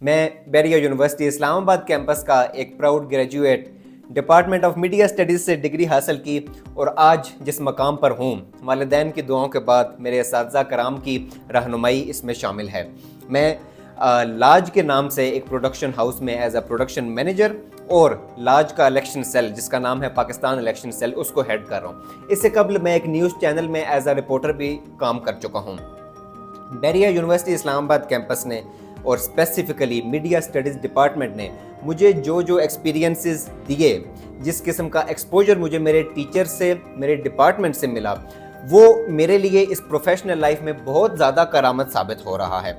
मैं Bairiya university Islamabad campus का एक proud graduate department of media studies से डिग्री हासिल की और आज जिस मकाम पर हूँ वालिदैन की दुआओं के बाद मेरे असातिज़ा कराम की रहनुमाई इसमें शामिल है। मैं लाज के नाम से एक प्रोडक्शन हाउस में एज अ प्रोडक्शन मैनेजर और लाज का इलेक्शन सेल जिसका नाम है पाकिस्तान इलेक्शन सेल उसको हेड कर रहा हूँ। इससे कबल मैं एक न्यूज़ चैनल में एज अ रिपोर्टर भी काम कर चुका हूँ। बैरिया यूनिवर्सिटी इस्लामाबाद कैंपस ने और स्पेसिफ़िकली मीडिया स्टडीज़ डिपार्टमेंट ने मुझे जो एक्सपीरियंसेस दिए, जिस किस्म का एक्सपोजर मुझे मेरे टीचर से, मेरे डिपार्टमेंट से मिला, वो मेरे लिए इस प्रोफेशनल लाइफ में बहुत ज़्यादा करामत साबित हो रहा है।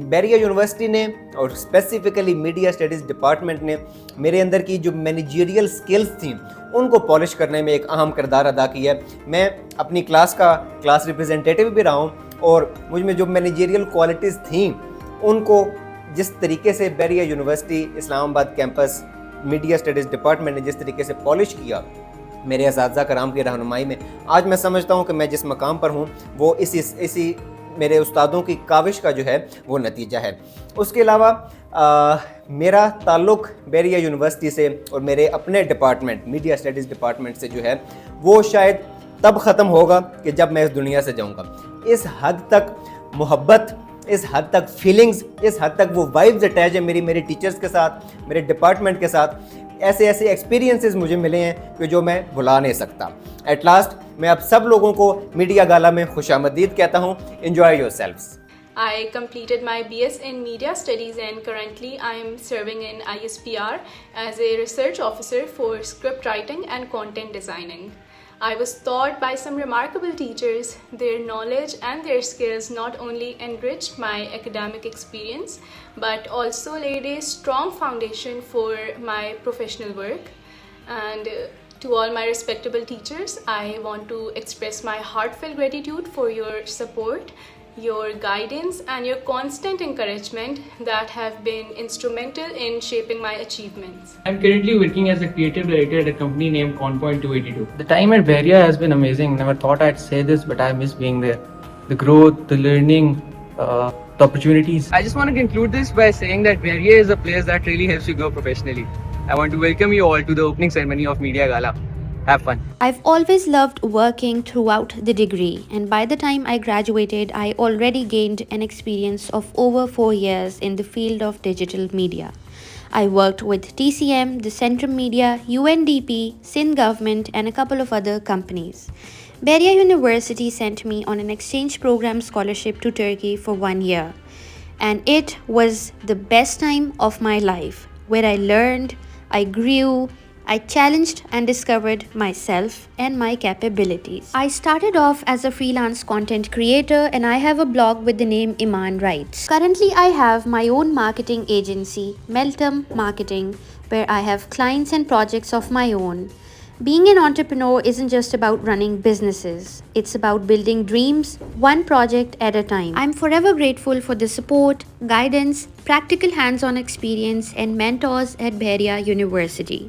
बैरिया यूनिवर्सिटी ने और स्पेसिफ़िकली मीडिया स्टडीज़ डिपार्टमेंट ने मेरे अंदर की जो मैनेजरियल स्किल्स थी उनको पॉलिश करने में एक अहम किरदार अदा किया है। मैं अपनी क्लास का क्लास रिप्रेजेंटेटिव भी रहा हूँ और मुझ में जो मैनेजरियल क्वालिटीज़ थी उनको जिस तरीके से Bahria university Islamabad campus media studies department ने जिस तरीके से पॉलिश किया मेरे असातिज़ा कराम की रहनुमाई में, आज मैं समझता हूँ कि मैं जिस मकाम पर हूँ वो इसी मेरे उस्तादों की काविश का जो है वो नतीजा है। उसके अलावा मेरा ताल्लुक़ बैरिया यूनिवर्सिटी से और मेरे अपने डिपार्टमेंट मीडिया स्टडीज़ डिपार्टमेंट से जो है वो शायद तब ख़त्म होगा कि जब मैं इस दुनिया से जाऊँगा। इस हद तक मोहब्बत, इस हद तक फीलिंग्स, इस हद तक वो वाइब्स अटैच है मेरे टीचर्स के साथ, मेरे डिपार्टमेंट के साथ। ऐसे एक्सपीरियंसेस मुझे मिले हैं कि जो मैं भुला नहीं सकता। एट लास्ट मैं अब सब लोगों को मीडिया गाला में खुशामदीद कहता हूँ। Enjoy yourselves. I completed my BS in Media Studies and currently I am serving in ISPR as a research officer for script writing and content designing. I was taught by some remarkable teachers. Their knowledge and their skills not only enriched my academic experience but also laid a strong foundation for my professional work. And to all my respectable teachers, I want to express my heartfelt gratitude for your support, your guidance and your constant encouragement that have been instrumental in shaping my achievements. I'm currently working as a creative director at a company named Conpoint 282. The time at Bahria has been amazing. Never thought I'd say this, but I miss being there. The growth, the learning, the opportunities. I just want to conclude this by saying that Bahria is a place that really helps you grow professionally. I want to welcome you all to the opening ceremony of Media Gala. Have fun. I've always loved working throughout the degree, and by the time I graduated, I already gained an experience of over 4 years in the field of digital media. I worked with TCM, the Centrum Media, UNDP, Sindh Government, and a couple of other companies. Bahria University sent me on an exchange program scholarship to Turkey for 1 year, and it was the best time of my life, where I learned, I grew, I challenged and discovered myself and my capabilities. I started off as a freelance content creator and I have a blog with the name Iman Writes. Currently, I have my own marketing agency, Meltem Marketing, where I have clients and projects of my own. Being an entrepreneur isn't just about running businesses. It's about building dreams, one project at a time. I'm forever grateful for the support, guidance, practical hands-on experience and mentors at Bahria University.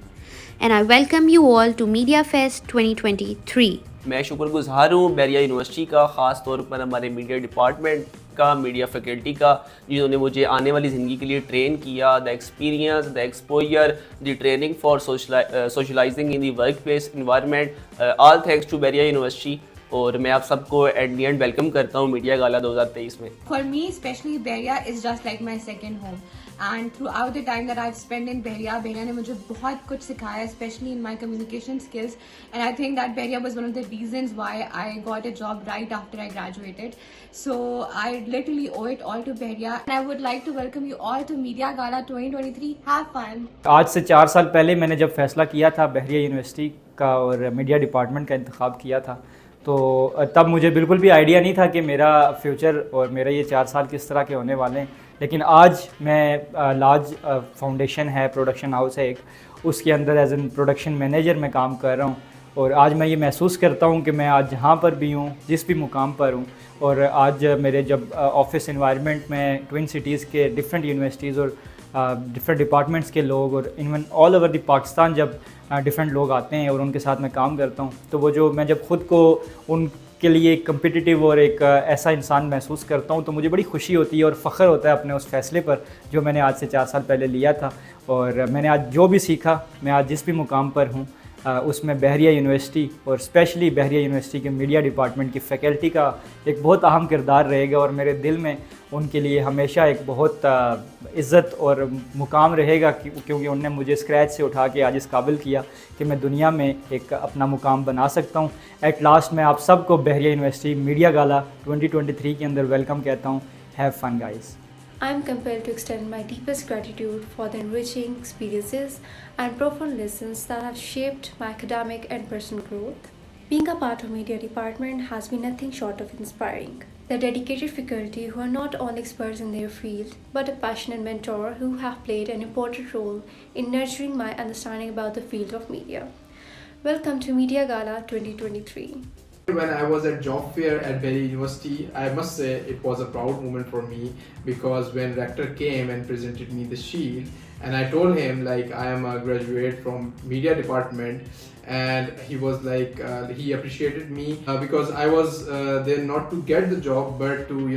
And I welcome you all to Media Fest 2023. मैं शुक्रगुजार हूँ Bairiya university का, ख़ास तौर पर हमारे media department का, media faculty का, जिन्होंने मुझे आने वाली ज़िंदगी के लिए ट्रेन किया। The experience, the exposure, the training for socialising in the work place environment, all thanks to Bahria university. और मैं आप सबको एट द एंड वेलकम करता हूँ मीडिया गाला 2023 में। For me, especially Bahria is just like my second home. And throughout the time that I've spent in Bahria ने मुझे बहुत कुछ सिखाया, especially in my communication skills. And I think that Bahria was one of the reasons why I got a job right after I graduated. So I literally owe it all to Bahria. And I would like to welcome you all to Media Gala 2023. Have fun. आज से 4 साल पहले मैंने जब फैसला किया था Bairiya university का और मीडिया डिपार्टमेंट का इंतखाब किया था, तो तब मुझे बिल्कुल भी आइडिया नहीं था कि मेरा फ्यूचर और मेरा ये 4 साल किस तरह के होने वाले हैं। लेकिन आज मैं लाज फाउंडेशन है, प्रोडक्शन हाउस है एक, उसके अंदर एज एन प्रोडक्शन मैनेजर मैं काम कर रहा हूँ। और आज मैं ये महसूस करता हूँ कि मैं आज जहाँ पर भी हूँ, जिस भी मुकाम पर हूँ, और आज मेरे जब ऑफिस इन्वायरमेंट में ट्विन सिटीज़ के डिफरेंट यूनिवर्सिटीज़ और डिफरेंट डिपार्टमेंट्स के लोग और even all over the Pakistan जब डिफरेंट लोग आते हैं और उनके साथ मैं काम करता हूँ, तो वो जो मैं जब ख़ुद को उन के लिए एक कम्पिटिटिव और एक ऐसा इंसान महसूस करता हूँ, तो मुझे बड़ी खुशी होती है और फ़ख्र होता है अपने उस फ़ैसले पर जो मैंने आज से 4 साल पहले लिया था। और मैंने आज जो भी सीखा, मैं आज जिस भी मुकाम पर हूँ उसमें बहरिया यूनिवर्सिटी और स्पेशली बहरिया यूनिवर्सिटी के मीडिया डिपार्टमेंट की फ़ैकल्टी का एक बहुत अहम किरदार रहेगा और मेरे दिल में उनके लिए हमेशा एक बहुत इज़्ज़त और मुकाम रहेगा क्योंकि उन्होंने मुझे स्क्रैच से उठा के आज इस काबिल किया कि मैं दुनिया में एक अपना मुकाम बना सकता हूँ। एट लास्ट मैं आप सबको बहरिया यूनिवर्सिटी मीडिया गाला 2023 के अंदर वेलकम कहता हूँ। Have fun guys. I am compelled to extend my deepest gratitude for the enriching experiences and profound lessons that have shaped my academic and personal growth. Being a part of media department has been nothing short of inspiring. The dedicated faculty who are not only experts in their field, but a passionate mentor who have played an important role in nurturing my understanding about the field of media. Welcome to Media Gala 2023. When I was at job fair at Behriya University, I must say it was a proud moment for me, because when rector came and presented me the shield and I told him like I am a graduate from media department, and he was like he appreciated me because I was there not to get the job but to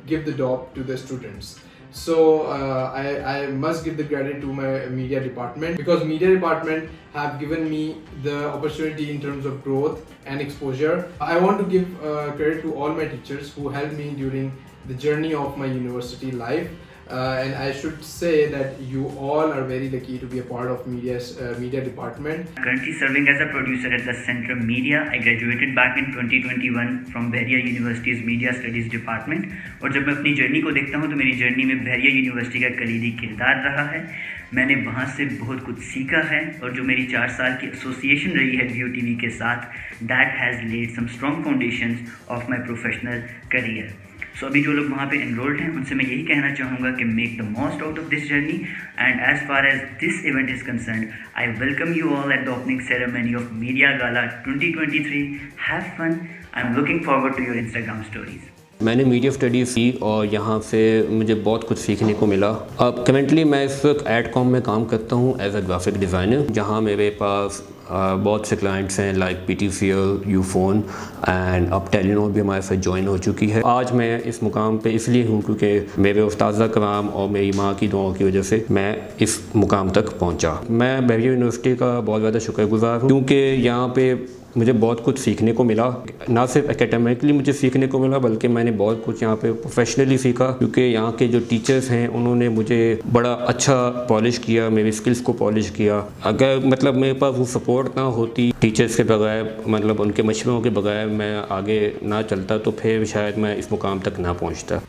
give the job to the students. So I must give the credit to my media department, because media department have given me the opportunity in terms of growth and exposure. I want to give credit to all my teachers who helped me during the journey of my university life. And I should say that you all are very lucky to be a part of media department. Currently serving as a producer at the Center of Media. I graduated back in 2021 from Behriya University's Media Studies Department. और जब मैं अपनी journey को देखता हूँ तो मेरी journey में बहरिया यूनिवर्सिटी का कलीदी किरदार रहा है। मैंने वहाँ से बहुत कुछ सीखा है, और जो मेरी 4 साल की एसोसिएशन रही है VOTV के साथ, that has laid some strong foundations of my professional career. सो अभी जो लोग वहाँ पे एनरोल्ड हैं उनसे मैं यही कहना चाहूँगा कि make the most out of this journey, and as far as this event is concern, I welcome you all at the opening ceremony of media gala 2023. Have fun. I am looking forward to your Instagram stories. मैंने media studies की और यहाँ से मुझे बहुत कुछ सीखने को मिला। अब करेंटली मैं इस वक्त एडकॉम में काम करता हूँ एज अ ग्राफिक डिज़ाइनर, जहाँ मेरे पास बहुत से क्लाइंट्स हैं लाइक PTCL, यूफोन एंड अब टेलीनॉर भी हमारे साथ ज्वाइन हो चुकी है। आज मैं इस मुकाम पे इसलिए हूँ क्योंकि मेरे उस्ताज़ा कराम और मेरी माँ की दुआओं की वजह से मैं इस मुकाम तक पहुँचा। मैं बहरिया यूनिवर्सिटी का बहुत ज़्यादा शुक्रगुज़ार हूँ क्योंकि यहाँ पे मुझे बहुत कुछ सीखने को मिला। ना सिर्फ एकेडमिकली मुझे सीखने को मिला बल्कि मैंने बहुत कुछ यहाँ पे प्रोफेशनली सीखा, क्योंकि यहाँ के जो टीचर्स हैं उन्होंने मुझे बड़ा अच्छा पॉलिश किया, मेरी स्किल्स को पॉलिश किया। अगर मतलब मेरे पास वो सपोर्ट ना होती टीचर्स के बगैर, मतलब उनके मशवरों के बगैर मैं आगे ना चलता, तो फिर शायद मैं इस मुकाम तक ना पहुँचता।